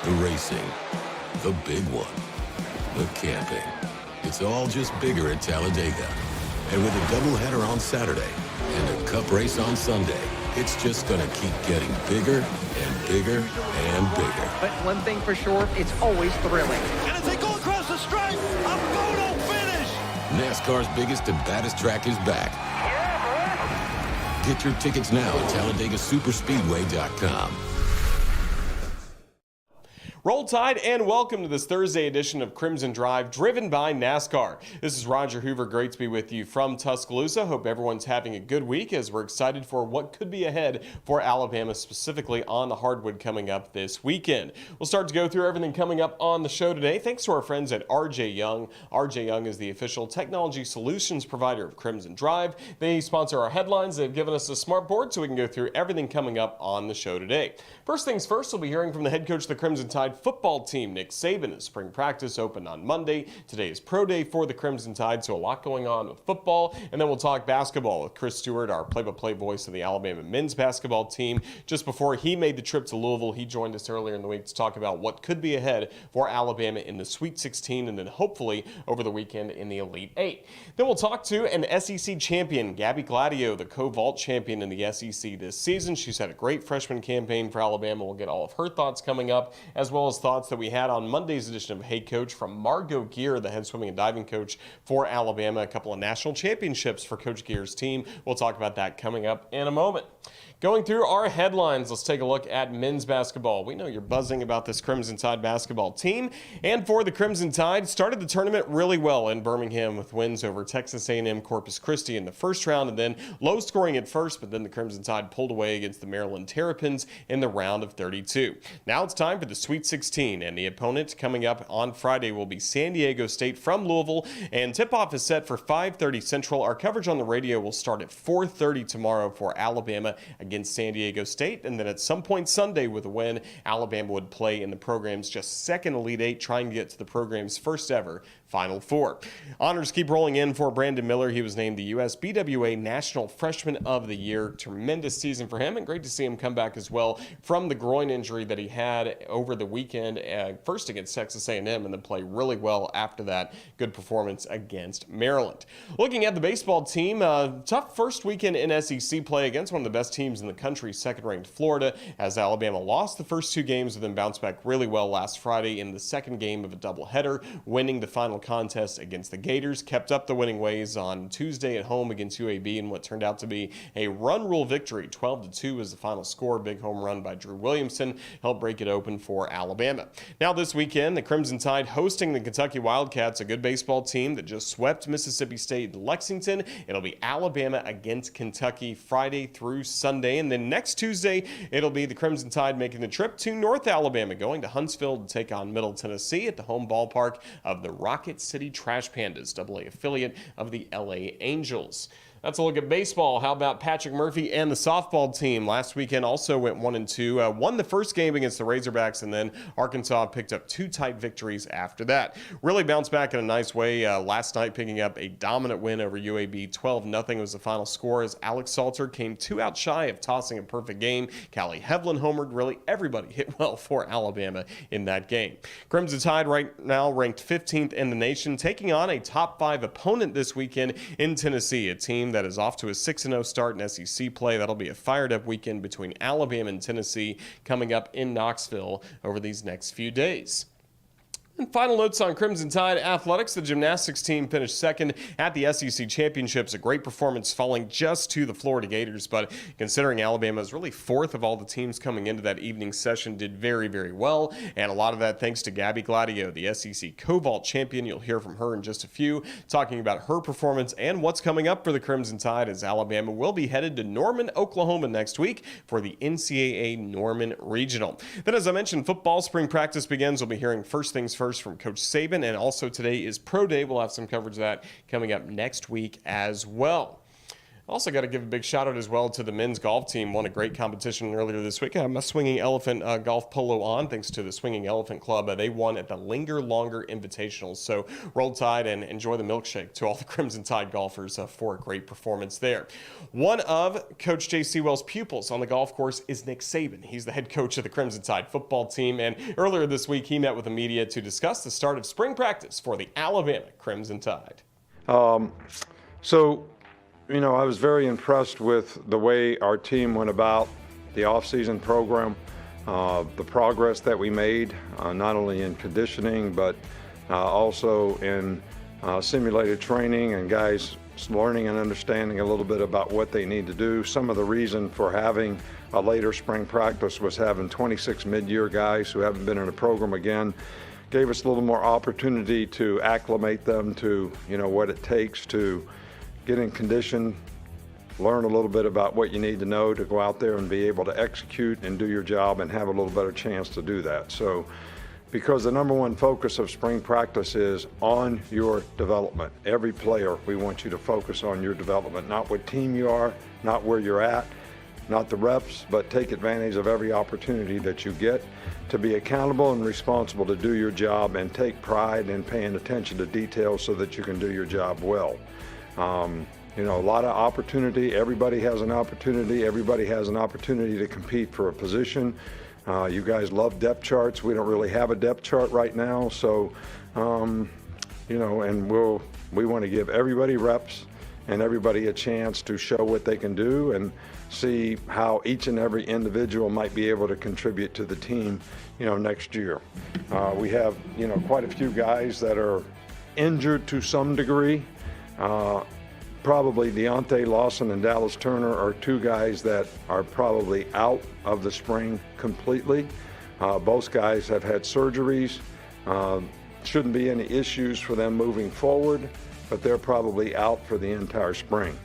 The racing, the big one, the camping. It's all just bigger at Talladega. And with a doubleheader on Saturday and a cup race on Sunday, it's just going to keep getting bigger and bigger and bigger. But one thing for sure, it's always thrilling. And as they go across the stripe, a photo finish! NASCAR's biggest and baddest track is back. Yeah, boy. Get your tickets now at TalladegaSuperspeedway.com. Roll Tide and welcome to this Thursday edition of Crimson Drive, driven by NASCAR. This is Roger Hoover, great to be with you from Tuscaloosa. Hope everyone's having a good week as we're excited for what could be ahead for Alabama, specifically on the hardwood coming up this weekend. We'll start to go through everything coming up on the show today, thanks to our friends at RJ Young. RJ Young is the official technology solutions provider of Crimson Drive. They sponsor our headlines. They've given us a smart board so we can go through everything coming up on the show today. First things first, we'll be hearing from the head coach of the Crimson Tide football team, Nick Saban. As spring practice opened on Monday. Today is pro day for the Crimson Tide, so a lot going on with football. And then we'll talk basketball with Chris Stewart, our play-by-play voice of the Alabama men's basketball team. Just before he made the trip to Louisville, he joined us earlier in the week to talk about what could be ahead for Alabama in the Sweet 16 and then hopefully over the weekend in the Elite 8. Then we'll talk to an SEC champion, Gabby Gladieux, the co-vault champion in the SEC this season. She's had a great freshman campaign for Alabama. We'll get all of her thoughts coming up, as well as thoughts that we had on Monday's edition of Hey Coach from Margo Geer, the head swimming and diving coach for Alabama. A couple of national championships for Coach Geer's team. We'll talk about that coming up in a moment. Going through our headlines, let's take a look at men's basketball. We know you're buzzing about this Crimson Tide basketball team. And for the Crimson Tide, started the tournament really well in Birmingham with wins over Texas A&M Corpus Christi in the first round, and then low scoring at first, but then the Crimson Tide pulled away against the Maryland Terrapins in the round of 32. Now it's time for the Sweet 16, and the opponent coming up on Friday will be San Diego State from Louisville, and tip-off is set for 5:30 Central. Our coverage on the radio will start at 4:30 tomorrow for Alabama against San Diego State, and then at some point Sunday with a win, Alabama would play in the program's just second Elite Eight, trying to get to the program's first ever Final Four. Honors keep rolling in for Brandon Miller. He was named the USBWA National Freshman of the Year. Tremendous season for him, and great to see him come back as well from the groin injury that he had over the weekend, first against Texas A&M, and then play really well after that. Good performance against Maryland. Looking at the baseball team, tough first weekend in SEC play against one of the best teams in the country, second-ranked Florida, as Alabama lost the first two games and then bounced back really well last Friday in the second game of a doubleheader, winning the final contest against the Gators. Kept up the winning ways on Tuesday at home against UAB in what turned out to be a run rule victory. 12-2 was the final score. Big home run by Drew Williamson helped break it open for Alabama. Now this weekend, the Crimson Tide hosting the Kentucky Wildcats, a good baseball team that just swept Mississippi State in Lexington. It'll be Alabama against Kentucky Friday through Sunday, and then next Tuesday, it'll be the Crimson Tide making the trip to North Alabama, going to Huntsville to take on Middle Tennessee at the home ballpark of the Rocket City Trash Pandas, AA affiliate of the LA Angels. That's a look at baseball. How about Patrick Murphy and the softball team? Last weekend also went 1-2. Won the first game against the Razorbacks, and then Arkansas picked up two tight victories after that. Really bounced back in a nice way last night, picking up a dominant win over UAB. 12-0 was the final score as Alex Salter came 2 out shy of tossing a perfect game. Callie Hevlin homered. Really everybody hit well for Alabama in that game. Crimson Tide right now ranked 15th in the nation, taking on a top 5 opponent this weekend in Tennessee, a team that is off to a 6-0 start in SEC play. That'll be a fired-up weekend between Alabama and Tennessee coming up in Knoxville over these next few days. And final notes on Crimson Tide athletics. The gymnastics team finished second at the SEC Championships. A great performance, falling just to the Florida Gators. But considering Alabama is really fourth of all the teams coming into that evening session, did very, very well. And a lot of that thanks to Gabby Gladieux, the SEC co-vault champion. You'll hear from her in just a few, talking about her performance and what's coming up for the Crimson Tide, as Alabama will be headed to Norman, Oklahoma next week for the NCAA Norman Regional. Then, as I mentioned, football spring practice begins. We'll be hearing first things first from Coach Saban, and also today is Pro Day. We'll have some coverage of that coming up next week as well. Also got to give a big shout out as well to the men's golf team. Won a great competition earlier this week. I have my Swinging Elephant golf polo on thanks to the Swinging Elephant Club. They won at the Linger Longer Invitationals. So roll tide and enjoy the milkshake to all the Crimson Tide golfers for a great performance there. One of Coach Jay Sewell's pupils on the golf course is Nick Saban. He's the head coach of the Crimson Tide football team. And earlier this week, he met with the media to discuss the start of spring practice for the Alabama Crimson Tide. I was very impressed with the way our team went about the off-season program, the progress that we made, not only in conditioning, but also in simulated training and guys learning and understanding a little bit about what they need to do. Some of the reason for having a later spring practice was having 26 mid-year guys who haven't been in a program again. Gave us a little more opportunity to acclimate them to, what it takes to get in condition, learn a little bit about what you need to know to go out there and be able to execute and do your job and have a little better chance to do that. So, because the number one focus of spring practice is on your development. Every player, we want you to focus on your development, not what team you are, not where you're at, not the reps, but take advantage of every opportunity that you get to be accountable and responsible to do your job and take pride in paying attention to details so that you can do your job well. A lot of opportunity. Everybody has an opportunity. Everybody has an opportunity to compete for a position. You guys love depth charts. We don't really have a depth chart right now. So, and we want to give everybody reps and everybody a chance to show what they can do and see how each and every individual might be able to contribute to the team, next year. We have, quite a few guys that are injured to some degree. Probably Deontay Lawson and Dallas Turner are two guys that are probably out of the spring completely. Both guys have had surgeries. Shouldn't be any issues for them moving forward, but they're probably out for the entire spring.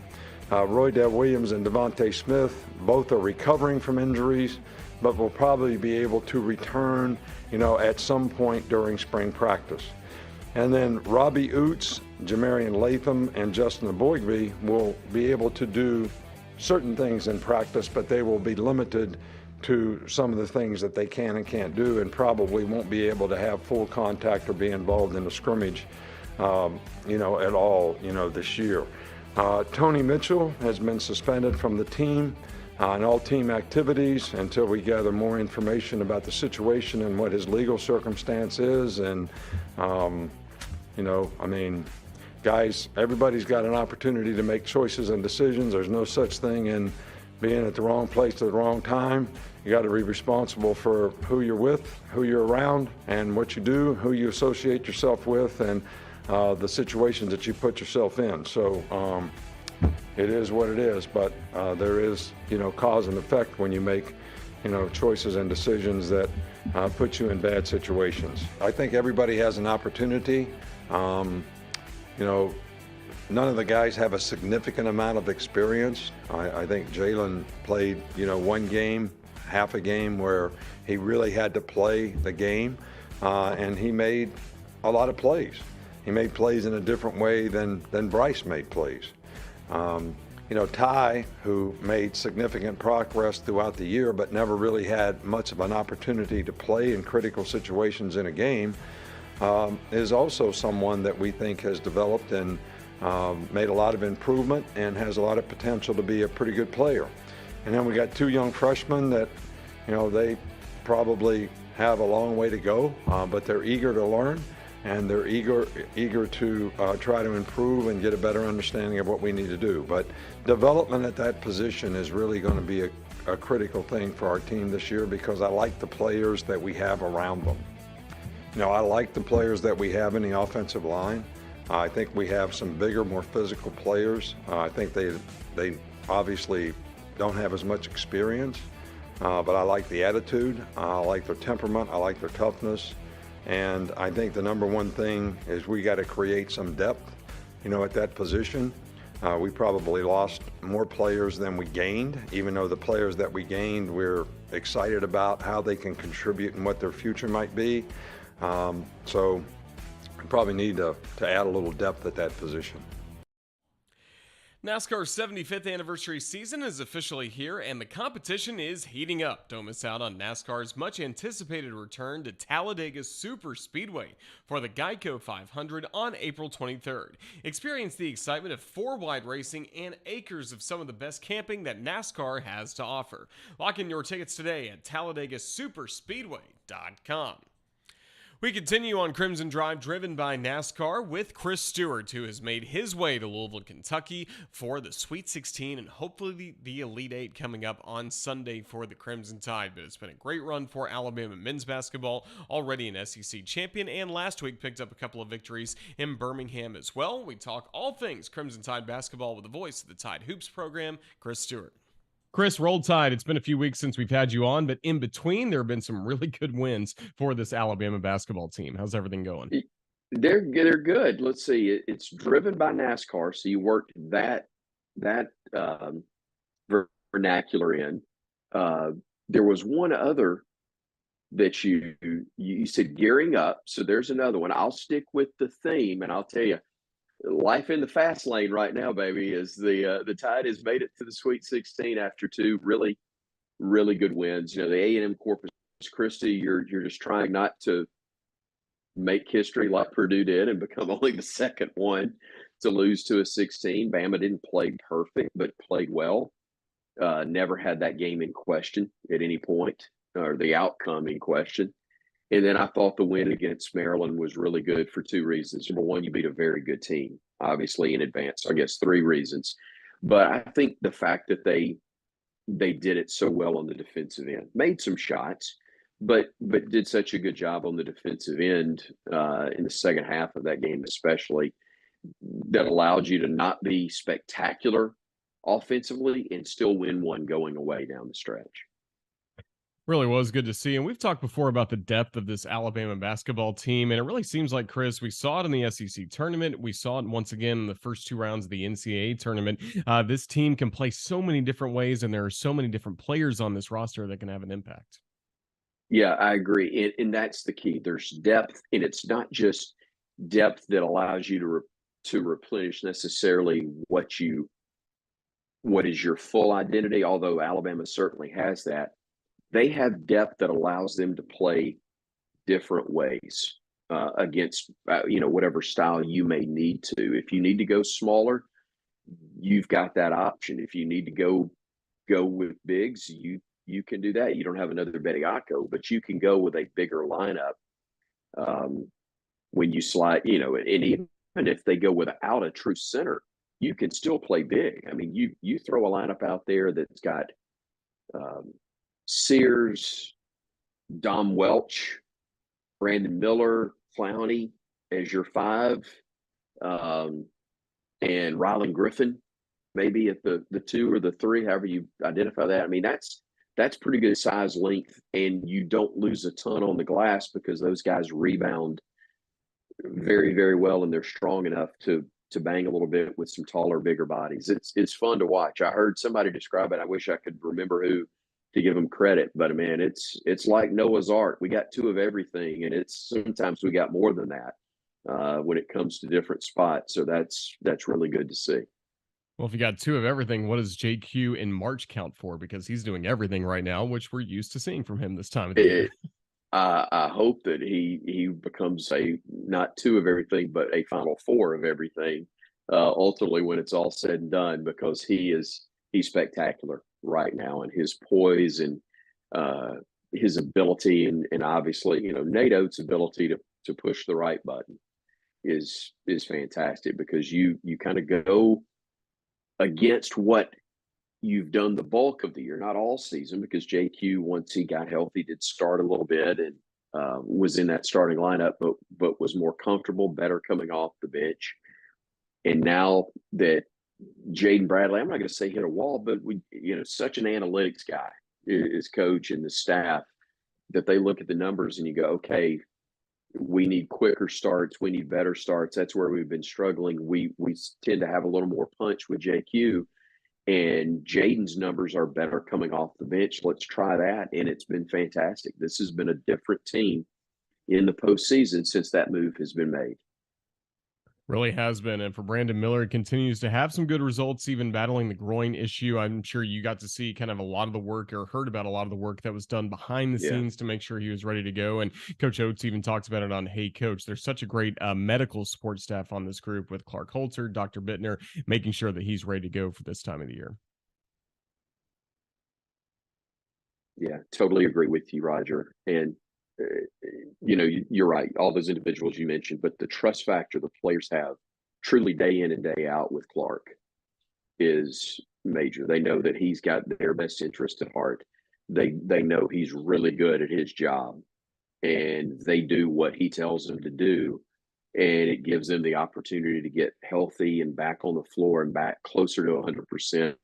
Roy Dev Williams and Devontae Smith, both are recovering from injuries, but will probably be able to return, at some point during spring practice. And then Robbie Oots, Jamarian Latham, and Justin Aboigbe will be able to do certain things in practice, but they will be limited to some of the things that they can and can't do, and probably won't be able to have full contact or be involved in a scrimmage, at all, this year. Tony Mitchell has been suspended from the team and all team activities until we gather more information about the situation and what his legal circumstance is. And, guys, everybody's got an opportunity to make choices and decisions. There's no such thing in being at the wrong place at the wrong time. You got to be responsible for who you're with, who you're around, and what you do, who you associate yourself with, and the situations that you put yourself in. So it is what it is, but there is, cause and effect when you make, choices and decisions that put you in bad situations. I think everybody has an opportunity. None of the guys have a significant amount of experience. I think Jalen played, one game, half a game where he really had to play the game, and he made a lot of plays. He made plays in a different way than Bryce made plays. Ty, who made significant progress throughout the year but never really had much of an opportunity to play in critical situations in a game, is also someone that we think has developed and made a lot of improvement and has a lot of potential to be a pretty good player. And then we got two young freshmen that, they probably have a long way to go, but they're eager to learn, and they're eager to try to improve and get a better understanding of what we need to do. But development at that position is really going to be a critical thing for our team this year, because I like the players that we have around them. I like the players that we have in the offensive line. I think we have some bigger, more physical players. I think they obviously don't have as much experience, but I like the attitude. I like their temperament. I like their toughness. And I think the number one thing is we got to create some depth, at that position. We probably lost more players than we gained, even though the players that we gained, we're excited about how they can contribute and what their future might be. So we probably need to add a little depth at that position. NASCAR's 75th anniversary season is officially here, and the competition is heating up. Don't miss out on NASCAR's much anticipated return to Talladega Super Speedway for the Geico 500 on April 23rd. Experience the excitement of four-wide racing and acres of some of the best camping that NASCAR has to offer. Lock in your tickets today at TalladagaSuperspeedway.com. We continue on Crimson Drive, driven by NASCAR, with Chris Stewart, who has made his way to Louisville, Kentucky for the Sweet 16 and hopefully the Elite 8 coming up on Sunday for the Crimson Tide. But it's been a great run for Alabama men's basketball, already an SEC champion, and last week picked up a couple of victories in Birmingham as well. We talk all things Crimson Tide basketball with the voice of the Tide Hoops program, Chris Stewart. Chris, roll tide. It's been a few weeks since we've had you on, but in between, there have been some really good wins for this Alabama basketball team. How's everything going? They're good. Let's see. It's driven by NASCAR, so you worked that vernacular in. There was one other that you said gearing up, so there's another one. I'll stick with the theme, and I'll tell you, life in the fast lane right now, baby, is the Tide has made it to the Sweet 16 after two really, really good wins. You know, the A&M Corpus Christi, you're just trying not to make history like Purdue did and become only the second one to lose to a 16. Bama didn't play perfect, but played well. Never had that game in question at any point, or the outcome in question. And then I thought the win against Maryland was really good for two reasons. Number one, you beat a very good team, obviously, in advance. So I guess three reasons. But I think the fact that they did it so well on the defensive end, made some shots, but did such a good job on the defensive end in the second half of that game especially, that allowed you to not be spectacular offensively and still win one going away down the stretch. Really was good to see. And we've talked before about the depth of this Alabama basketball team. And it really seems like, Chris, we saw it in the SEC tournament. We saw it once again in the first two rounds of the NCAA tournament. This team can play so many different ways, and there are so many different players on this roster that can have an impact. Yeah, I agree. And that's the key. There's depth, and it's not just depth that allows you to replenish necessarily what is your full identity, although Alabama certainly has that. They have depth that allows them to play different ways against, whatever style you may need to. If you need to go smaller, you've got that option. If you need to go with bigs, you can do that. You don't have another Bediako, but you can go with a bigger lineup when you slide, and even if they go without a true center, you can still play big. I mean, you throw a lineup out there that's got Sears, Dom Welch, Brandon Miller, Clowney as your five, and Rylan Griffin maybe at the two or the three, however you identify that. I mean, that's pretty good size, length, and you don't lose a ton on the glass because those guys rebound very, very well, and they're strong enough to bang a little bit with some taller, bigger bodies. It's fun to watch. I heard somebody describe it. I wish I could remember who to give them credit, but man, it's like Noah's Ark. We got two of everything, and sometimes we got more than that when it comes to different spots. So that's really good to see. Well, if you got two of everything, what does JQ in March count for? Because he's doing everything right now, which we're used to seeing from him this time of the year. I hope that he becomes not two of everything, but a Final Four of everything ultimately when it's all said and done, because he's spectacular right now, and his poise and his ability and obviously, Nate Oates' ability to push the right button is fantastic, because you kind of go against what you've done the bulk of the year, not all season, because JQ, once he got healthy, did start a little bit and was in that starting lineup, but was more comfortable, better coming off the bench. And now that Jaden Bradley, I'm not going to say hit a wall, but such an analytics guy is coach and the staff, that they look at the numbers and you go, okay, we need quicker starts. We need better starts. That's where we've been struggling. We tend to have a little more punch with JQ, and Jaden's numbers are better coming off the bench. Let's try that. And it's been fantastic. This has been a different team in the postseason since that move has been made. Really has been. And for Brandon Miller, continues to have some good results, even battling the groin issue. I'm sure you got to see kind of a lot of the work or heard about a lot of the work that was done behind the Yeah. scenes to make sure he was ready to go. And Coach Oates even talks about it on Hey Coach. There's such a great medical support staff on this group with Clark Holzer, Dr. Bittner, making sure that he's ready to go for this time of the year. Yeah, totally agree with you, Roger. And you're right. All those individuals you mentioned, but the trust factor the players have, truly day in and day out with Clark, is major. They know that he's got their best interest at heart. They know he's really good at his job, and they do what he tells them to do, and it gives them the opportunity to get healthy and back on the floor and back closer to 100%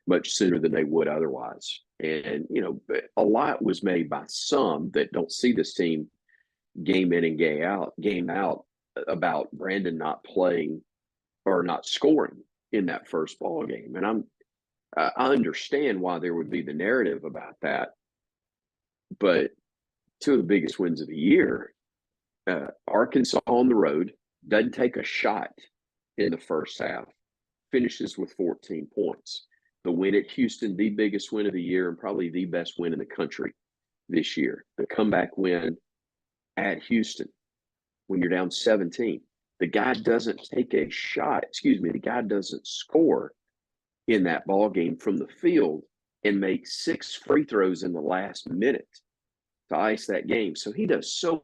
much sooner than they would otherwise. And a lot was made by some that don't see this team game in and game out about Brandon not playing or not scoring in that first ball game. And I understand why there would be the narrative about that, but two of the biggest wins of the year, Arkansas on the road, doesn't take a shot in the first half, finishes with 14 points. The win at Houston, the biggest win of the year and probably the best win in the country this year. The comeback win at Houston when you're down 17. The guy doesn't take a shot. The guy doesn't score in that ball game from the field and make 6 free throws in the last minute to ice that game. So he does so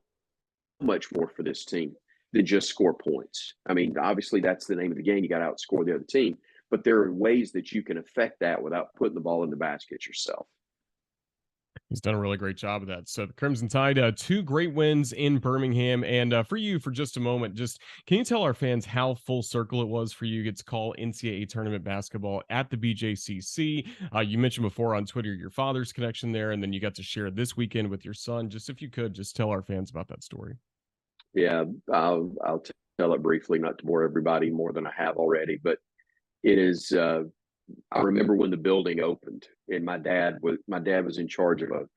much more for this team than just score points. I mean, obviously that's the name of the game. You got to outscore the other team, but there are ways that you can affect that without putting the ball in the basket yourself. He's done a really great job of that. So the Crimson Tide, 2 great wins in Birmingham. And for you, for just a moment, can you tell our fans how full circle it was for you to get to call NCAA tournament basketball at the BJCC? You mentioned before on Twitter your father's connection there, and then you got to share this weekend with your son. Just if you could, just tell our fans about that story. Yeah, I'll tell it briefly, not to bore everybody more than I have already, but it is. I remember when the building opened, and my dad was in charge of a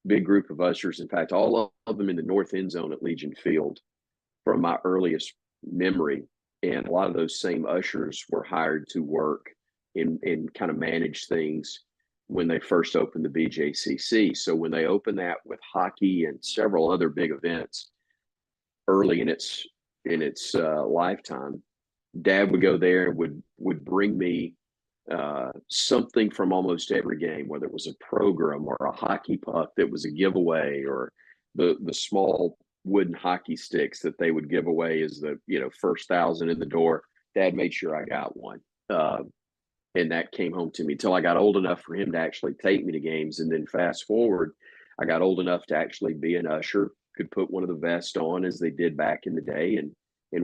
big group of ushers. In fact, all of them in the north end zone at Legion Field from my earliest memory. And a lot of those same ushers were hired to work and kind of manage things when they first opened the BJCC. So when they opened that with hockey and several other big events early in its lifetime, Dad would go there and would bring me something from almost every game, whether it was a program or a hockey puck that was a giveaway, or the small wooden hockey sticks that they would give away as the first 1,000 in the door. Dad made sure I got one, and that came home to me until I got old enough for him to actually take me to games. And then fast forward, I got old enough to actually be an usher, could put one of the vests on as they did back in the day, and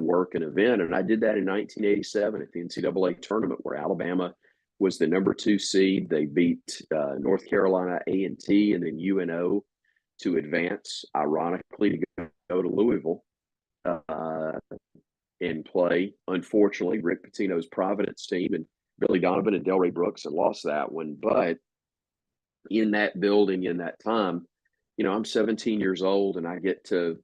work an event. And I did that in 1987 at the NCAA tournament, where Alabama was the number 2 seed. They beat North Carolina A&T and then UNO to advance, ironically, to go to Louisville and play. Unfortunately, Rick Pitino's Providence team and Billy Donovan and Delray Brooks had lost that one. But in that building, in that time, I'm 17 years old, and I get to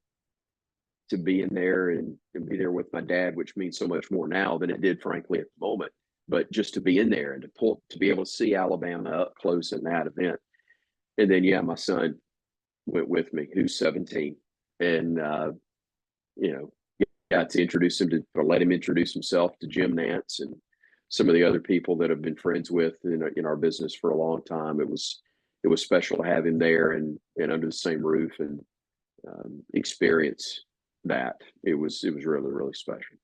be in there and be there with my dad, which means so much more now than it did, frankly, at the moment. But just to be in there and to be able to see Alabama up close in that event. And then, my son went with me, who's 17, and, got to introduce him or let him introduce himself to Jim Nance and some of the other people that I've been friends with in our business for a long time. It was special to have him there and under the same roof and experience that. It was really, really special.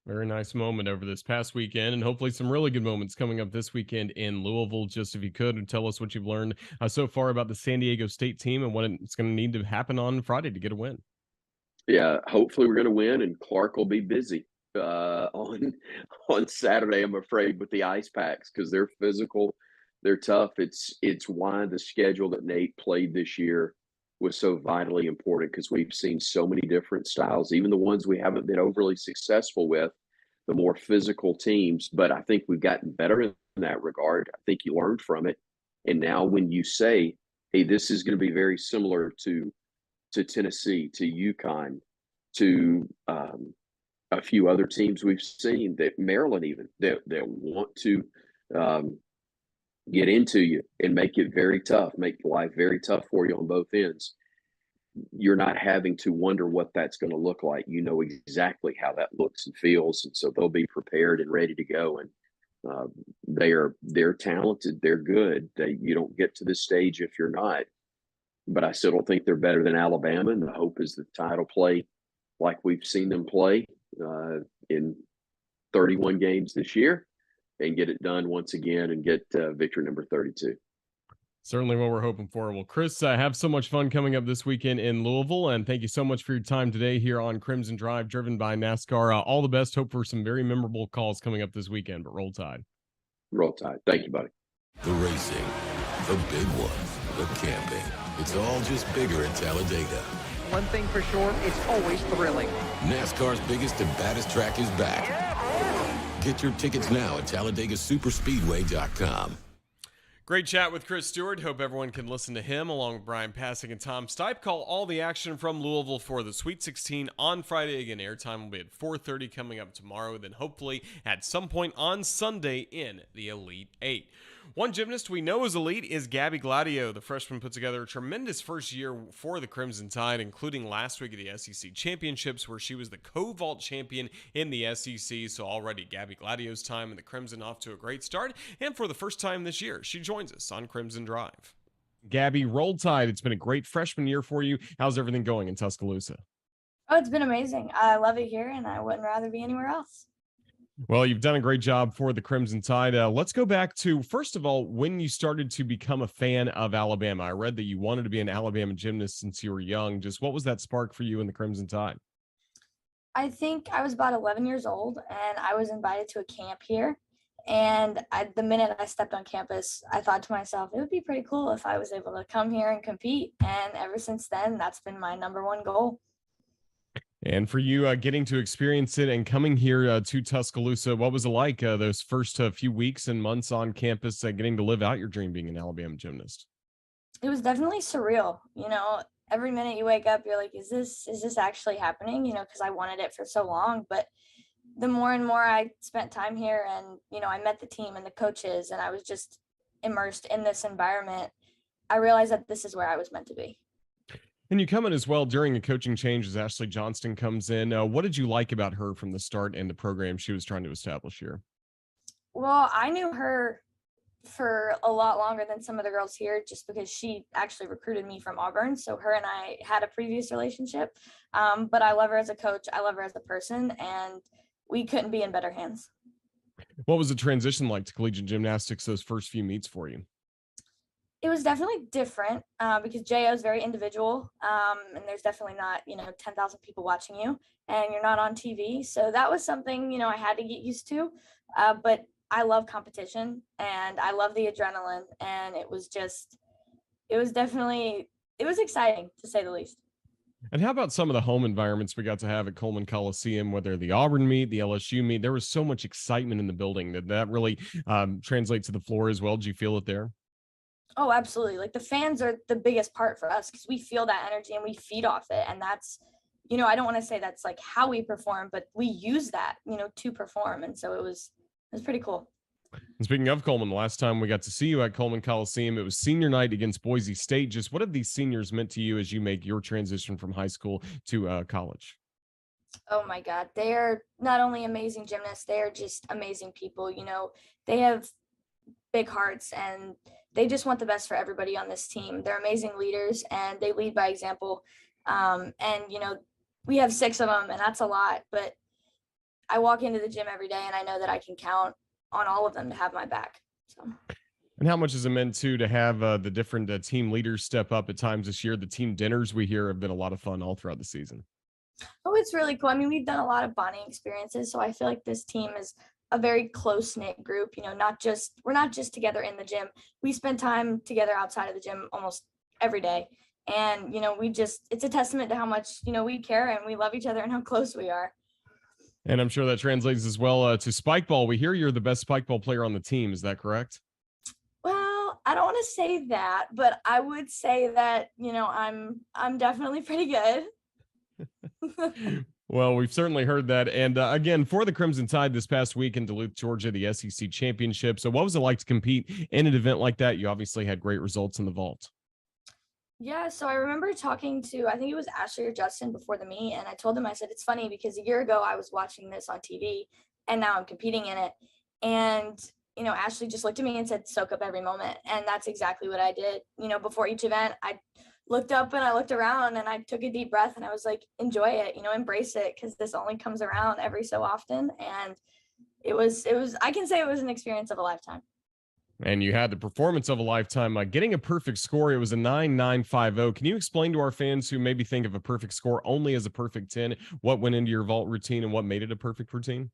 Very nice moment over this past weekend, and hopefully some really good moments coming up this weekend in Louisville. Just if you could, tell us what you've learned so far about the San Diego State team and what it's going to need to happen on Friday to get a win. Yeah, hopefully we're going to win, and Clark will be busy on Saturday, I'm afraid, with the ice packs, because they're physical, they're tough. It's why the schedule that Nate played this year was so vitally important, because we've seen so many different styles, even the ones we haven't been overly successful with, the more physical teams. But I think we've gotten better in that regard. I think you learned from it. And now when you say, hey, this is going to be very similar to Tennessee, to UConn, to a few other teams we've seen, that Maryland even, they'll want to get into you and make it very tough, make life very tough for you on both ends. You're not having to wonder what that's going to look like. You know exactly how that looks and feels, and so they'll be prepared and ready to go. And they're talented, they're good. You don't get to this stage if you're not. But I still don't think they're better than Alabama. And the hope is the Tide will play like we've seen them play in 31 games this year, and get it done once again and get victory number 32. Certainly what we're hoping for. Well, Chris, have so much fun coming up this weekend in Louisville, and thank you so much for your time today here on Crimson Drive, driven by NASCAR. All the best. Hope for some very memorable calls coming up this weekend, but roll Tide. Roll Tide. Thank you, buddy. The racing, the big one, the camping. It's all just bigger at Talladega. One thing for sure, it's always thrilling. NASCAR's biggest and baddest track is back. Get your tickets now at TalladegaSuperspeedway.com. Great chat with Chris Stewart. Hope everyone can listen to him along with Brian Passing and Tom Stipe. Call all the action from Louisville for the Sweet 16 on Friday. Again, airtime will be at 4:30 coming up tomorrow, then hopefully at some point on Sunday in the Elite Eight. One gymnast we know is elite is Gabby Gladieux. The freshman put together a tremendous first year for the Crimson Tide, including last week at the SEC Championships, where she was the co-vault champion in the SEC. So already Gabby Gladieux's time in the Crimson off to a great start. And for the first time this year, she joins us on Crimson Drive. Gabby, roll Tide. It's been a great freshman year for you. How's everything going in Tuscaloosa? Oh, it's been amazing. I love it here, and I wouldn't rather be anywhere else. Well, you've done a great job for the Crimson Tide. Let's go back to, first of all, when you started to become a fan of Alabama. I read that you wanted to be an Alabama gymnast since you were young. Just what was that spark for you in the Crimson Tide? I think I was about 11 years old, and I was invited to a camp here. And the minute I stepped on campus, I thought to myself, it would be pretty cool if I was able to come here and compete. And ever since then, that's been my number one goal. And for you, getting to experience it and coming here to Tuscaloosa, what was it like those first few weeks and months on campus, getting to live out your dream being an Alabama gymnast? It was definitely surreal. You know, every minute you wake up, you're like, is this actually happening? You know, because I wanted it for so long. But the more and more I spent time here, and, you know, I met the team and the coaches, and I was just immersed in this environment, I realized that this is where I was meant to be. And you come in as well during a coaching change as Ashley Johnston comes in. What did you like about her from the start and the program she was trying to establish here? Well, I knew her for a lot longer than some of the girls here, just because she actually recruited me from Auburn. So her and I had a previous relationship, but I love her as a coach. I love her as a person, and we couldn't be in better hands. What was the transition like to collegiate gymnastics those first few meets for you? It was definitely different because JO is very individual, and there's definitely not, 10,000 people watching you, and you're not on TV. So that was something, I had to get used to. But I love competition, and I love the adrenaline, and it was exciting, to say the least. And how about some of the home environments we got to have at Coleman Coliseum, whether the Auburn meet, the LSU meet? There was so much excitement in the building. Did that really translate to the floor as well? Did you feel it there? Oh, absolutely. Like, the fans are the biggest part for us because we feel that energy and we feed off it. And that's, I don't want to say that's like how we perform, but we use that, to perform. And so it was pretty cool. And speaking of Coleman, the last time we got to see you at Coleman Coliseum, it was senior night against Boise State. Just what have these seniors meant to you as you make your transition from high school to college? Oh my God. They are not only amazing gymnasts, they are just amazing people. They have big hearts, and they just want the best for everybody on this team. They're amazing leaders, and they lead by example. And, we have 6 of them, and that's a lot, but I walk into the gym every day and I know that I can count on all of them to have my back. So. And how much has it meant to have the different team leaders step up at times this year? The team dinners we hear have been a lot of fun all throughout the season. Oh, it's really cool. I mean, we've done a lot of bonding experiences, so I feel like this team is a very close-knit group. We're not just together in the gym. We spend time together outside of the gym almost every day. And, it's a testament to how much, we care and we love each other and how close we are. And I'm sure that translates as well to spike ball. We hear you're the best spike ball player on the team. Is that correct? Well, I don't want to say that, but I would say that, I'm definitely pretty good. Well, we've certainly heard that. And again, for the Crimson Tide this past week in Duluth, Georgia, the SEC Championship. So what was it like to compete in an event like that? You obviously had great results in the vault. Yeah, so I remember talking to, I think it was Ashley or Justin before the meet, and I told them, I said, it's funny because a year ago I was watching this on TV and now I'm competing in it. And, Ashley just looked at me and said, soak up every moment. And that's exactly what I did. Before each event, I looked up and I looked around and I took a deep breath and I was like, enjoy it, embrace it, because this only comes around every so often. And it was, I can say it was an experience of a lifetime. And you had the performance of a lifetime, getting a perfect score. It was a 9.950. Can you explain to our fans who maybe think of a perfect score only as a perfect 10, what went into your vault routine and what made it a perfect routine?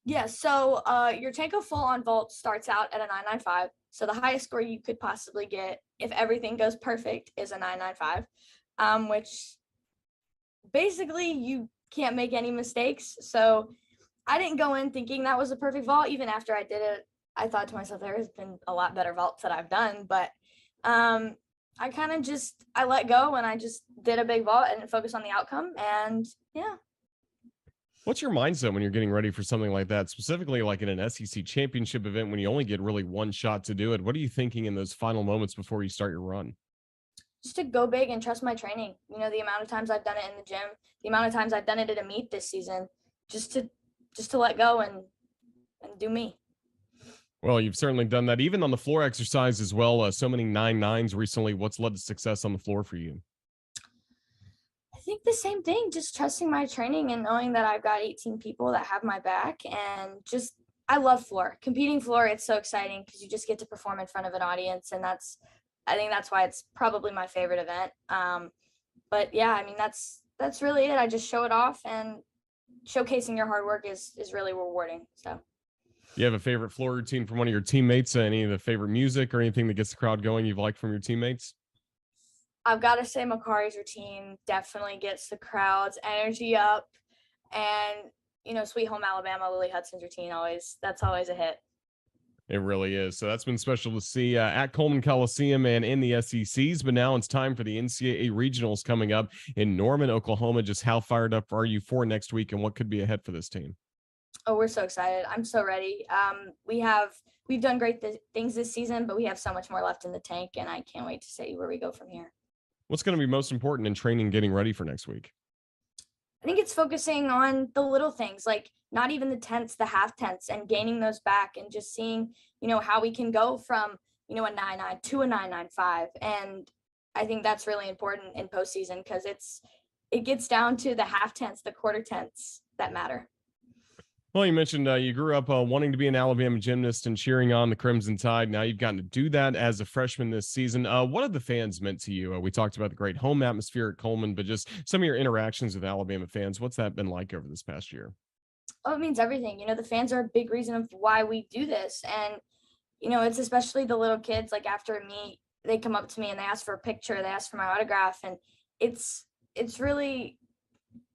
Yeah, so your Tanko full on vault starts out at a 995. So the highest score you could possibly get if everything goes perfect is a 995, which basically you can't make any mistakes. So I didn't go in thinking that was a perfect vault. Even after I did it, I thought to myself, there has been a lot better vaults that I've done, but I kind of I let go and I just did a big vault and focused on the outcome. And yeah. What's your mindset when you're getting ready for something like that, specifically like in an SEC championship event when you only get really one shot to do it? What are you thinking in those final moments before you start your run? Just to go big and trust my training. The amount of times I've done it in the gym, the amount of times I've done it at a meet this season, just to let go and do me. Well, you've certainly done that, even on the floor exercise as well. So many 9.9s recently. What's led to success on the floor for you? I think the same thing, just trusting my training and knowing that I've got 18 people that have my back. And I love floor. Competing floor, it's so exciting because you just get to perform in front of an audience. And I think that's why it's probably my favorite event. But yeah, I mean, that's really it. I just show it off, and showcasing your hard work is really rewarding. So. You have a favorite floor routine from one of your teammates? Any of the favorite music or anything that gets the crowd going you've liked from your teammates? I've got to say Makari's routine definitely gets the crowd's energy up. And, Sweet Home Alabama, Lily Hudson's routine, that's always a hit. It really is. So that's been special to see at Coleman Coliseum and in the SECs. But now it's time for the NCAA regionals coming up in Norman, Oklahoma. Just how fired up are you for next week and what could be ahead for this team? Oh, we're so excited. I'm so ready. We've done great things this season, but we have so much more left in the tank, and I can't wait to see where we go from here. What's going to be most important in training, getting ready for next week? I think it's focusing on the little things, like not even the tenths, the half tenths, and gaining those back, and just seeing, how we can go from, a 9.9 to a 9.95. And I think that's really important in postseason because it gets down to the half tenths, the quarter tenths that matter. Well, you mentioned you grew up wanting to be an Alabama gymnast and cheering on the Crimson Tide. Now you've gotten to do that as a freshman this season. What have the fans meant to you? We talked about the great home atmosphere at Coleman, but just some of your interactions with Alabama fans. What's that been like over this past year? Oh, it means everything. The fans are a big reason of why we do this. And, it's especially the little kids, like after a meet, they come up to me and they ask for a picture, they ask for my autograph. And it's really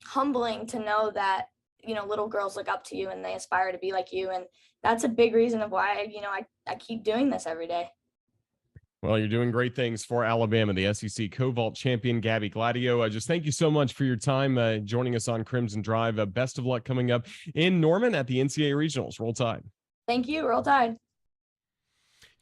humbling to know that, little girls look up to you and they aspire to be like you. And that's a big reason of why, I keep doing this every day. Well, you're doing great things for Alabama, the SEC co-vault champion, Gabby Gladieux. Just thank you so much for your time joining us on Crimson Drive. Best of luck coming up in Norman at the NCAA Regionals. Roll Tide. Thank you. Roll Tide.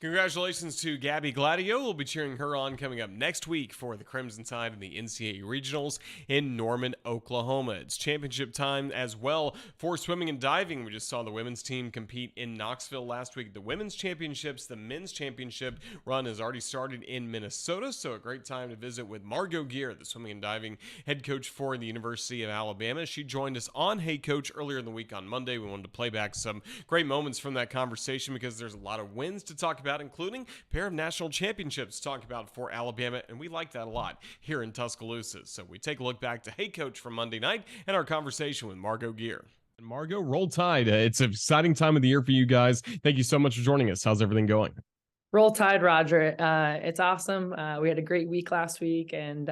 Congratulations to Gabby Gladieux. We'll be cheering her on coming up next week for the Crimson Tide in the NCAA Regionals in Norman, Oklahoma. It's championship time as well for swimming and diving. We just saw the women's team compete in Knoxville last week. The women's championships, the men's championship run has already started in Minnesota, so a great time to visit with Margo Geer, the swimming and diving head coach for the University of Alabama. She joined us on Hey Coach earlier in the week on Monday. We wanted to play back some great moments from that conversation because there's a lot of wins to talk about, including a pair of national championships to talk about for Alabama, and we like that a lot here in Tuscaloosa. So we take a look back to Hey Coach from Monday night and our conversation with Margo Geer. And Margo, Roll Tide. It's an exciting time of the year for you guys. Thank you so much for joining us. How's everything going? Roll Tide, Roger. It's awesome. We had a great week last week, and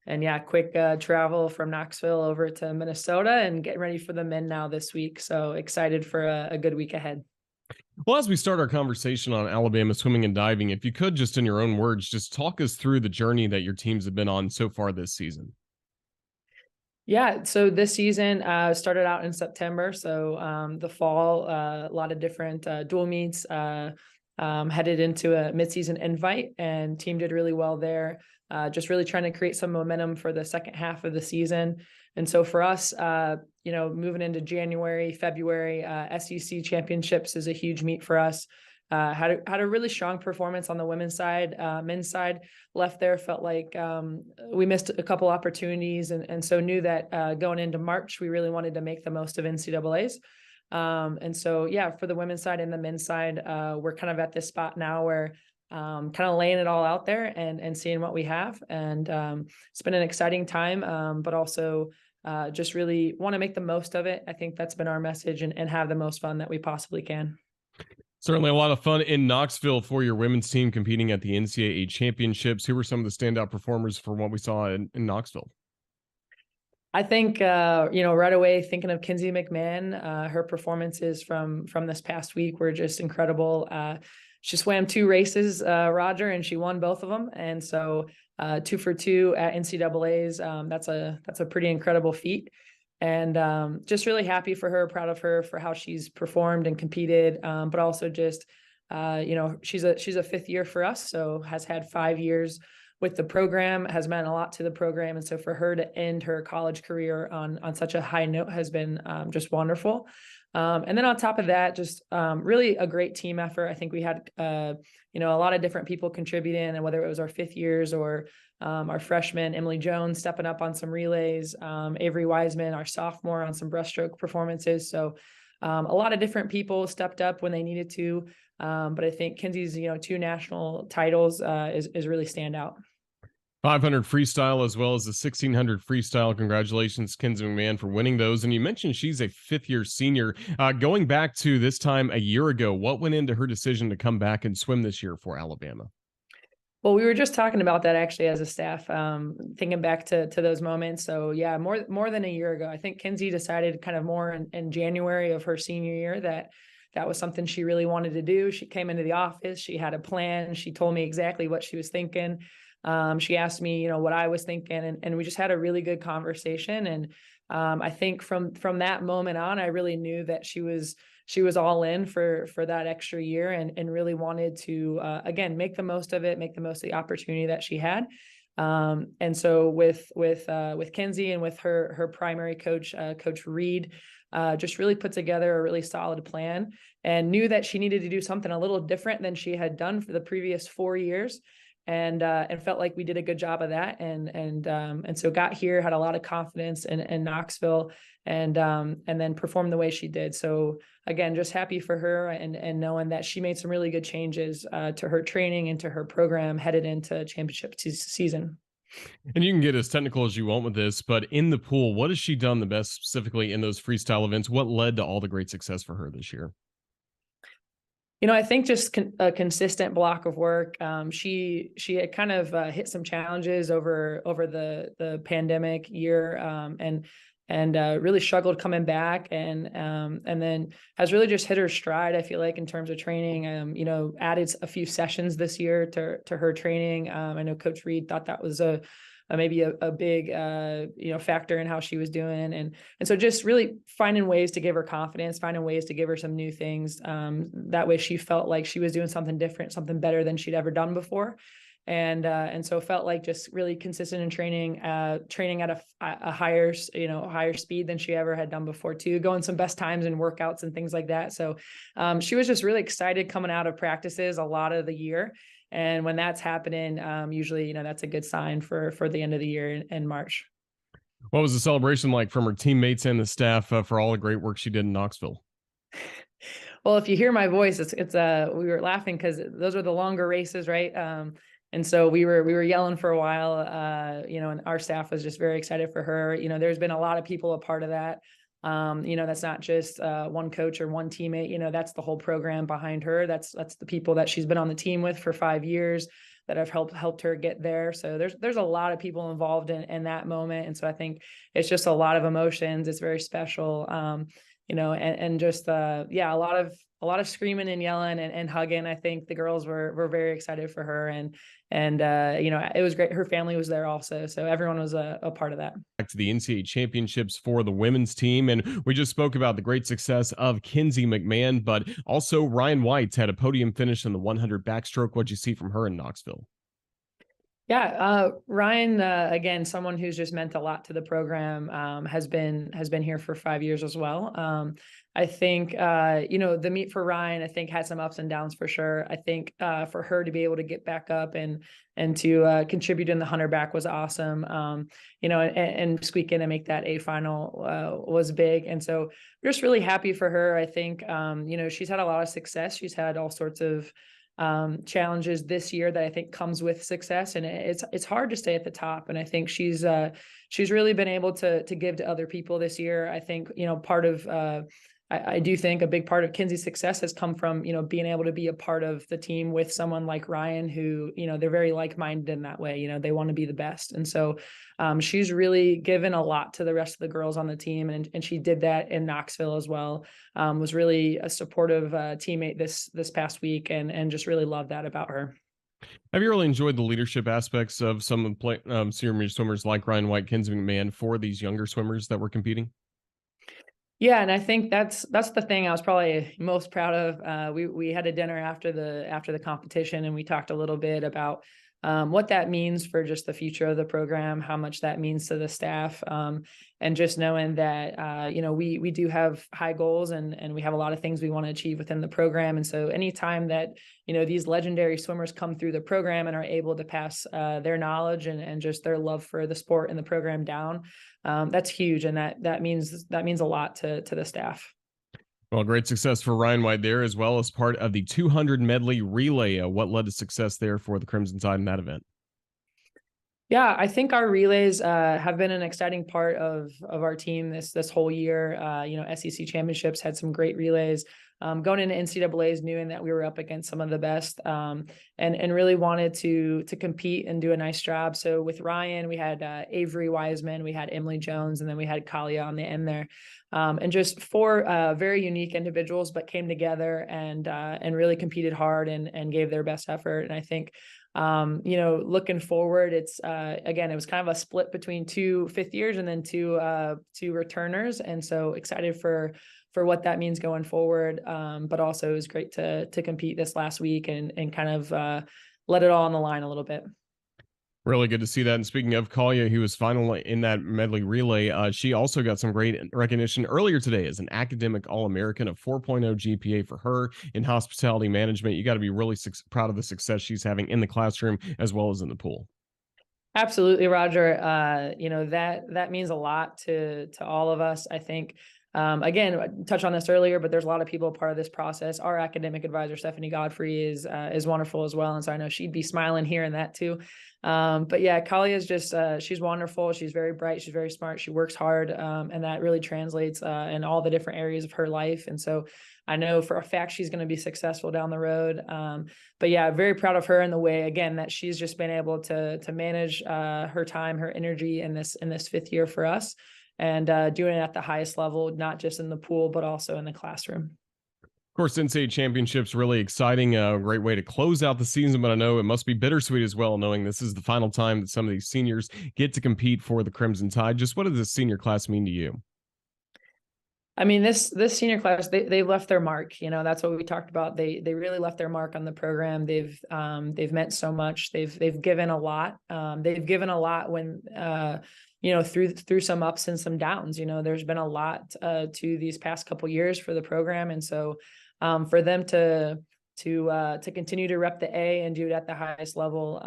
yeah, quick travel from Knoxville over to Minnesota and getting ready for the men now this week. So excited for a good week ahead. Well, as we start our conversation on Alabama swimming and diving, if you could, just in your own words, just talk us through the journey that your teams have been on so far this season. Yeah, so this season started out in September. So the fall, a lot of different dual meets, headed into a midseason invite, and team did really well there. Just really trying to create some momentum for the second half of the season. And so for us, moving into January, February, SEC championships is a huge meet for us. Had a really strong performance on the women's side. Men's side left there, felt like we missed a couple opportunities, and so knew that going into March, we really wanted to make the most of NCAAs. And so, yeah, for the women's side and the men's side, we're kind of at this spot now where kind of laying it all out there and seeing what we have. And it's been an exciting time, but also just really want to make the most of it. I think that's been our message, and have the most fun that we possibly can. Certainly a lot of fun in Knoxville for your women's team competing at the NCAA championships. Who were some of the standout performers from what we saw in Knoxville? I think, right away, thinking of Kinsey McMahon, her performances from this past week were just incredible. She swam 2 races, Roger, and she won both of them. And so 2 for 2 at NCAAs, that's a pretty incredible feat. And just really happy for her, proud of her for how she's performed and competed. But also just, she's a 5th year for us, so has had 5 years with the program, has meant a lot to the program. And so for her to end her college career on such a high note has been just wonderful. And then on top of that, just really a great team effort. I think we had, a lot of different people contributing, and whether it was our 5th years or our freshman, Emily Jones, stepping up on some relays, Avery Wiseman, our sophomore, on some breaststroke performances. So a lot of different people stepped up when they needed to. But I think Kinsey's, 2 national titles is really stand out. 500 freestyle as well as the 1600 freestyle. Congratulations, Kinsey McMahon, for winning those. And you mentioned she's a 5th-year senior. Going back to this time a year ago, what went into her decision to come back and swim this year for Alabama? Well, we were just talking about that actually as a staff, thinking back to those moments. So yeah, more than a year ago, I think Kinsey decided kind of more in January of her senior year that was something she really wanted to do. She came into the office, she had a plan. She told me exactly what she was thinking. She asked me, what I was thinking, and we just had a really good conversation. And I think from that moment on, I really knew that she was all in for that extra year, and really wanted to, again, make the most of it, make the most of the opportunity that she had. And so with Kinsey and with her primary coach, Coach Reed, just really put together a really solid plan, and knew that she needed to do something a little different than she had done for the previous 4 years. And felt like we did a good job of that. And so got here, had a lot of confidence in Knoxville, and then performed the way she did. So again, just happy for her, and knowing that she made some really good changes to her training and to her program headed into championship season. And you can get as technical as you want with this, but in the pool, what has she done the best specifically in those freestyle events? What led to all the great success for her this year? I think just a consistent block of work. She had kind of hit some challenges over the pandemic year, and really struggled coming back, and then has really just hit her stride, I feel like, in terms of training. Added a few sessions this year to her training. I know Coach Reed thought that was maybe a big factor in how she was doing, and so just really finding ways to give her confidence, finding ways to give her some new things. That way she felt like she was doing something different, something better than she'd ever done before. And so felt like just really consistent in training at a higher speed than she ever had done before too, going some best times in workouts and things like that. So she was just really excited coming out of practices a lot of the year. And when that's happening, usually, that's a good sign for the end of the year in March. What was the celebration like from her teammates and the staff for all the great work she did in Knoxville? Well, if you hear my voice, it's we were laughing because those are the longer races, right? And so we were yelling for a while, and our staff was just very excited for her. There's been a lot of people a part of that. That's not just one coach or one teammate, that's the whole program behind her. That's the people that she's been on the team with for 5 years that have helped her get there. So there's a lot of people involved in that moment. And so I think it's just a lot of emotions. It's very special. and just, yeah, a lot of screaming and yelling and hugging. I think the girls were very excited for her, and it was great. Her family was there also, so everyone was a part of that. Back to the NCAA championships for the women's team, and we just spoke about the great success of Kinsey McMahon, but also Ryan White's had a podium finish in the 100 backstroke. What'd you see from her in Knoxville? Yeah, Ryan, again, someone who's just meant a lot to the program, has been here for 5 years as well. I think, the meet for Ryan, I think, had some ups and downs for sure. I think for her to be able to get back up and to contribute in the 100 back was awesome. And squeak in and make that A final was big. And so we're just really happy for her. I think, she's had a lot of success. She's had all sorts of challenges this year that I think comes with success, and it's hard to stay at the top. And I think she's really been able to give to other people this year. I think, part of, I do think a big part of Kinsey's success has come from, being able to be a part of the team with someone like Ryan, who, they're very like-minded in that way. They want to be the best. And so she's really given a lot to the rest of the girls on the team. And she did that in Knoxville as well. Was really a supportive teammate this past week, and just really love that about her. Have you really enjoyed the leadership aspects of some of the senior swimmers like Ryan White, Kinsey McMahon for these younger swimmers that were competing? Yeah, and I think that's the thing I was probably most proud of. We had a dinner after the competition, and we talked a little bit about what that means for just the future of the program, how much that means to the staff, and just knowing that we do have high goals, and we have a lot of things we want to achieve within the program. And so anytime that these legendary swimmers come through the program and are able to pass their knowledge and just their love for the sport and the program down, that's huge, and that means a lot to the staff. Well, great success for Ryan White there, as well as part of the 200 medley relay. What led to success there for the Crimson Tide in that event? Yeah, I think our relays have been an exciting part of our team this whole year. SEC championships had some great relays. Going into NCAA's, knowing that we were up against some of the best, and really wanted to compete and do a nice job. So with Ryan, we had Avery Wiseman, we had Emily Jones, and then we had Kalia on the end there. And just four very unique individuals, but came together and really competed hard and gave their best effort. And I think, looking forward, it's again, it was kind of a split between 2 fifth years and then two returners. And so excited for what that means going forward. But also it was great to compete this last week and kind of let it all on the line a little bit. Really good to see that. And speaking of Kalia, who was finally in that medley relay, she also got some great recognition earlier today as an academic All-American, a 4.0 GPA for her in hospitality management. You got to be really proud of the success she's having in the classroom as well as in the pool. Absolutely, Roger. That means a lot to all of us. I think, again, I touched on this earlier, but there's a lot of people part of this process. Our academic advisor, Stephanie Godfrey, is wonderful as well. And so I know she'd be smiling hearing that too. But yeah, Kalia is just, she's wonderful. She's very bright. She's very smart. She works hard. And that really translates in all the different areas of her life. And so I know for a fact she's going to be successful down the road. But yeah, very proud of her in the way, again, that she's just been able to manage her time, her energy in this fifth year for us, and doing it at the highest level, not just in the pool, but also in the classroom. Of course, NCAA championships really exciting, a great way to close out the season, but I know it must be bittersweet as well, knowing this is the final time that some of these seniors get to compete for the Crimson Tide. Just what does this senior class mean to you? I mean, this senior class, they left their mark. That's what we talked about. They really left their mark on the program. They've meant so much. They've given a lot. They've given a lot when through some ups and some downs. There's been a lot to these past couple years for the program, and so for them to continue to rep the A and do it at the highest level,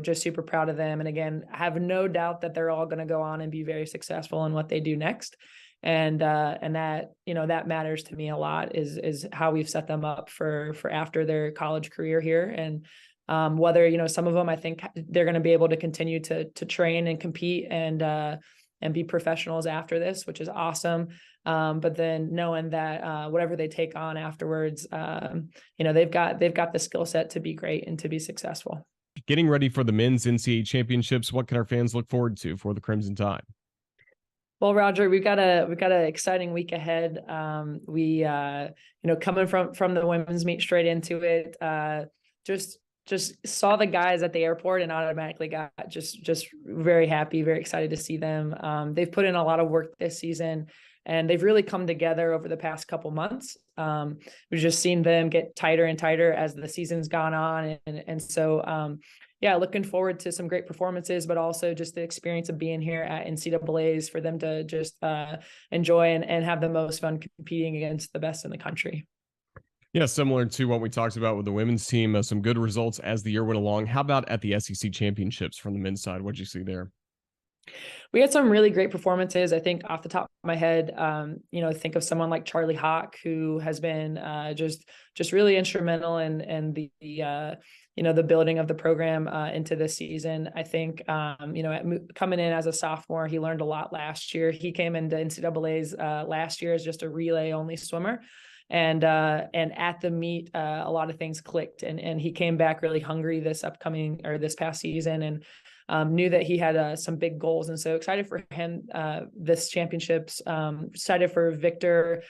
just super proud of them. And again, I have no doubt that they're all going to go on and be very successful in what they do next. And that, that matters to me a lot is how we've set them up for after their college career here. And whether, some of them, I think they're going to be able to continue to train and compete and be professionals after this, which is awesome. But then knowing that whatever they take on afterwards, they've got the skill set to be great and to be successful. Getting ready for the men's NCAA championships, what can our fans look forward to for the Crimson Tide? Well, Roger, we've got an exciting week ahead. We coming from the women's meet straight into it, just saw the guys at the airport and automatically got just very happy, very excited to see them. They've put in a lot of work this season, and they've really come together over the past couple months. We've just seen them get tighter and tighter as the season's gone on, and so yeah, looking forward to some great performances, but also just the experience of being here at NCAA's for them to just enjoy and have the most fun competing against the best in the country. Yeah, similar to what we talked about with the women's team, some good results as the year went along. How about at the SEC championships from the men's side? What'd you see there? We had some really great performances. I think off the top of my head, think of someone like Charlie Hawk, who has been just really instrumental in the building of the program into this season. I think, coming in as a sophomore, he learned a lot last year. He came into NCAA's last year as just a relay only swimmer. And at the meet, a lot of things clicked, and he came back really hungry this past season, and knew that he had some big goals. And so excited for him this championships. Excited for Victor.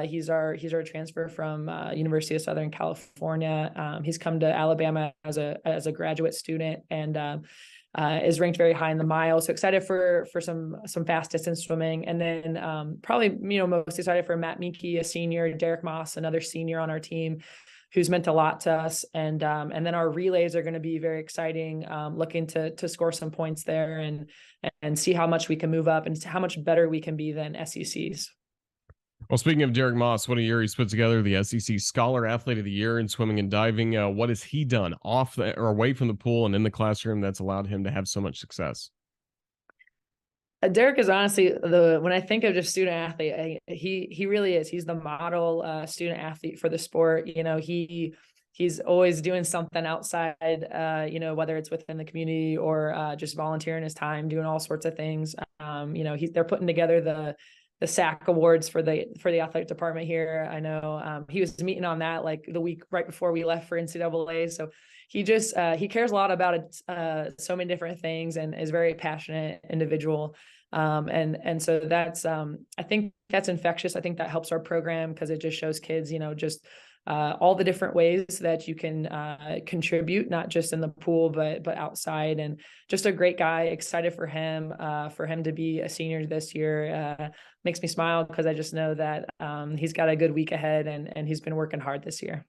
He's our transfer from University of Southern California. He's come to Alabama as a graduate student, and is ranked very high in the mile. So excited for some fast distance swimming. And then probably, most excited for Matt Meeke, a senior, Derek Moss, another senior on our team, who's meant a lot to us. And then our relays are going to be very exciting, looking to score some points there and see how much we can move up and how much better we can be than SECs. Well, speaking of Derek Moss, what a year he's put together, the SEC Scholar Athlete of the Year in swimming and diving. What has he done off or away from the pool and in the classroom that's allowed him to have so much success? Derek is honestly when I think of just student athlete, he really is. He's the model student athlete for the sport. He's always doing something outside, whether it's within the community or just volunteering his time, doing all sorts of things. They're putting together the SAC awards for the athletic department here. I know he was meeting on that like the week right before we left for NCAA. So he cares a lot about it, so many different things, and is a very passionate individual. And so that's I think that's infectious. I think that helps our program because it just shows kids, all the different ways that you can contribute, not just in the pool, but outside. And just a great guy. Excited for him to be a senior this year. Makes me smile because I just know that he's got a good week ahead, and he's been working hard this year.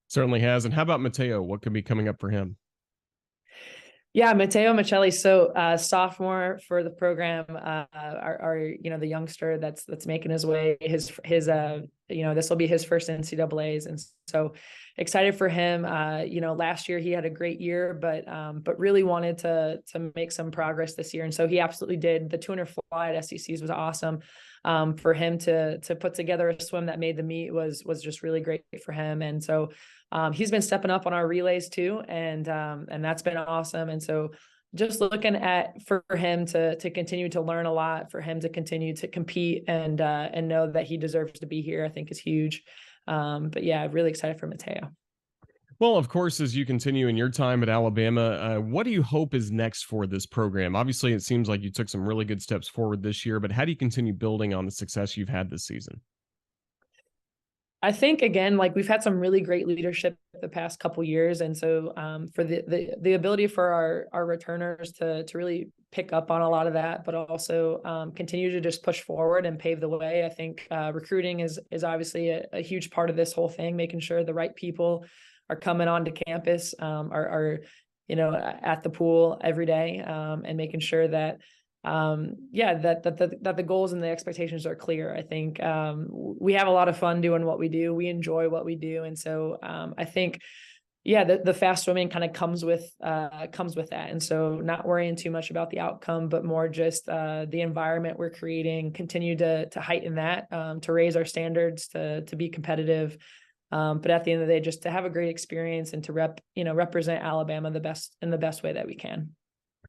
Certainly has. And how about Mateo? What could be coming up for him? Yeah, Matteo Michelli. So sophomore for the program, the youngster that's making his way. His this will be his first NCAA's, and so excited for him. Last year he had a great year, but really wanted to make some progress this year, and so he absolutely did. The 200 fly at SECs was awesome. For him to put together a swim that made the meet was just really great for him, and so he's been stepping up on our relays too, and that's been awesome. And so just looking for him to continue to learn a lot, for him to continue to compete and know that he deserves to be here, I think is huge. But yeah, really excited for Mateo. Well, of course, as you continue in your time at Alabama, what do you hope is next for this program? Obviously, it seems like you took some really good steps forward this year, but how do you continue building on the success you've had this season? I think, again, like we've had some really great leadership the past couple years. And so for the ability for our returners to really pick up on a lot of that, but also continue to just push forward and pave the way. I think recruiting is obviously a huge part of this whole thing, making sure the right people are coming onto campus, are at the pool every day, and making sure that that the goals and the expectations are clear. I think we have a lot of fun doing what we do. We enjoy what we do. And so I think, the fast swimming kind of comes with that. And so not worrying too much about the outcome, but more just the environment we're creating, continue to heighten that, to raise our standards, to be competitive. But at the end of the day, just to have a great experience and to represent Alabama the best way that we can.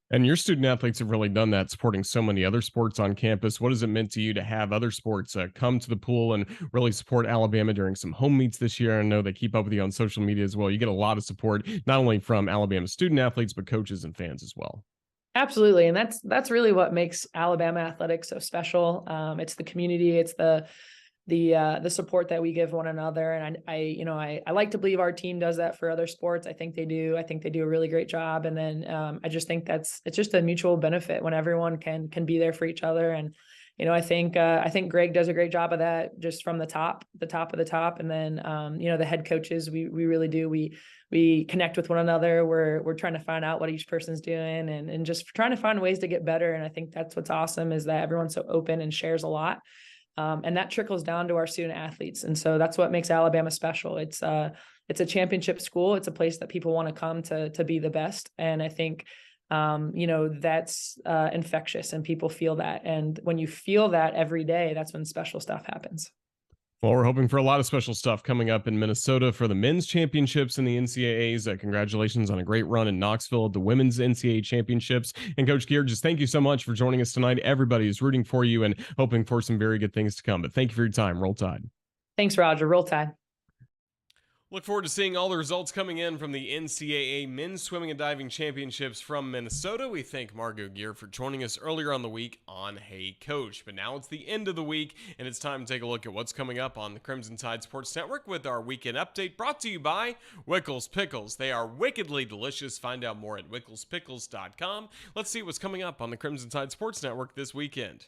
And your student athletes have really done that, supporting so many other sports on campus. What has it meant to you to have other sports come to the pool and really support Alabama during some home meets this year? I know they keep up with you on social media as well. You get a lot of support, not only from Alabama student athletes, but coaches and fans as well. Absolutely. And that's really what makes Alabama athletics so special. It's the community, it's the support that we give one another. And I like to believe our team does that for other sports. I think they do. I think they do a really great job. And then I just think it's just a mutual benefit when everyone can be there for each other. And I think Greg does a great job of that, just from the top of the top. And then the head coaches, we really do. We connect with one another. We're trying to find out what each person's doing and just trying to find ways to get better. And I think that's what's awesome, is that everyone's so open and shares a lot. And that trickles down to our student athletes. And so that's what makes Alabama special. It's a championship school. It's a place that people want to come to be the best. And I think, that's infectious, and people feel that. And when you feel that every day, that's when special stuff happens. Well, we're hoping for a lot of special stuff coming up in Minnesota for the men's championships in the NCAAs. Congratulations on a great run in Knoxville at the women's NCAA championships. And Coach Geer, just thank you so much for joining us tonight. Everybody is rooting for you and hoping for some very good things to come. But thank you for your time. Roll Tide. Thanks, Roger. Roll Tide. Look forward to seeing all the results coming in from the NCAA Men's Swimming and Diving Championships from Minnesota. We thank Margo Geer for joining us earlier on the week on Hey Coach. But now it's the end of the week, and it's time to take a look at what's coming up on the Crimson Tide Sports Network with our weekend update, brought to you by Wickles Pickles. They are wickedly delicious. Find out more at WicklesPickles.com. Let's see what's coming up on the Crimson Tide Sports Network this weekend.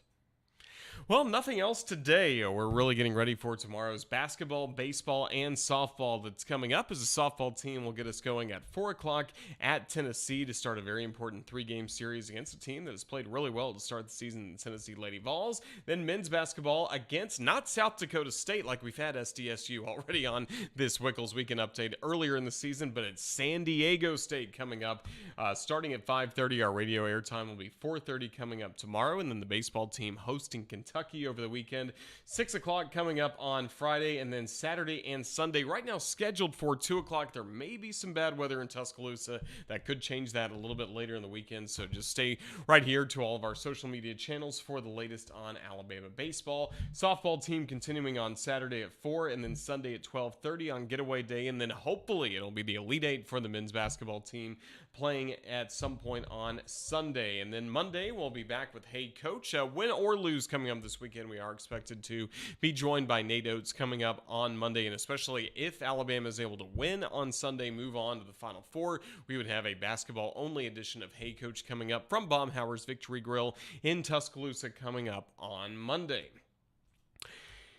Well, nothing else today. We're really getting ready for tomorrow's basketball, baseball, and softball that's coming up, as the softball team will get us going at 4 o'clock at Tennessee to start a very important 3-game series against a team that has played really well to start the season, the Tennessee Lady Vols. Then men's basketball against not South Dakota State, like we've had SDSU already on this Wickles Weekend Update earlier in the season, but it's San Diego State coming up starting at 5:30. Our radio airtime will be 4:30 coming up tomorrow, and then the baseball team hosting Kentucky over the weekend. 6 o'clock coming up on Friday, and then Saturday and Sunday. Right now scheduled for 2 o'clock. There may be some bad weather in Tuscaloosa. That could change that a little bit later in the weekend, so just stay right here to all of our social media channels for the latest on Alabama baseball. Softball team continuing on Saturday at 4, and then Sunday at 12:30 on Getaway Day, and then hopefully it'll be the Elite Eight for the men's basketball team playing at some point on Sunday. And then Monday we'll be back with Hey Coach. Win or lose coming up this weekend, we are expected to be joined by Nate Oates coming up on Monday, and especially if Alabama is able to win on Sunday, move on to the Final Four, we would have a basketball only edition of Hey Coach coming up from Baumhauer's Victory Grill in Tuscaloosa coming up on Monday.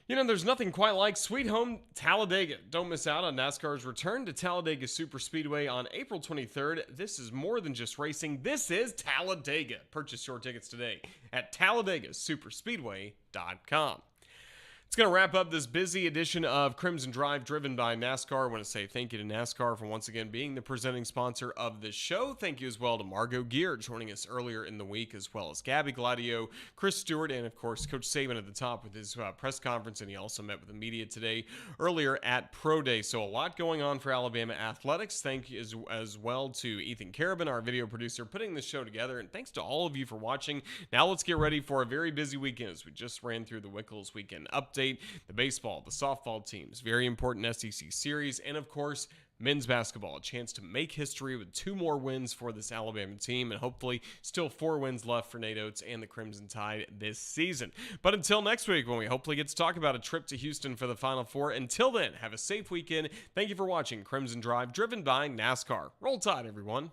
There's nothing quite like sweet home Talladega. Don't miss out on NASCAR's return to Talladega Superspeedway on April 23rd. This is more than just racing. This is Talladega. Purchase your tickets today at TalladegaSuperspeedway.com. It's going to wrap up this busy edition of Crimson Drive driven by NASCAR. I want to say thank you to NASCAR for once again being the presenting sponsor of this show. Thank you as well to Margo Geer joining us earlier in the week, as well as Gabby, Gladieux, Chris Stewart, and of course Coach Saban at the top with his press conference, and he also met with the media today earlier at Pro Day. So a lot going on for Alabama athletics. Thank you as well to Ethan Carabin, our video producer, putting this show together, and thanks to all of you for watching. Now let's get ready for a very busy weekend, as we just ran through the Wickles Weekend Update. The baseball, the softball teams, very important SEC series, and of course, men's basketball, a chance to make history with 2 more wins for this Alabama team, and hopefully still 4 wins left for Nate Oates and the Crimson Tide this season. But until next week, when we hopefully get to talk about a trip to Houston for the Final Four, until then, have a safe weekend. Thank you for watching Crimson Drive, driven by NASCAR. Roll Tide, everyone.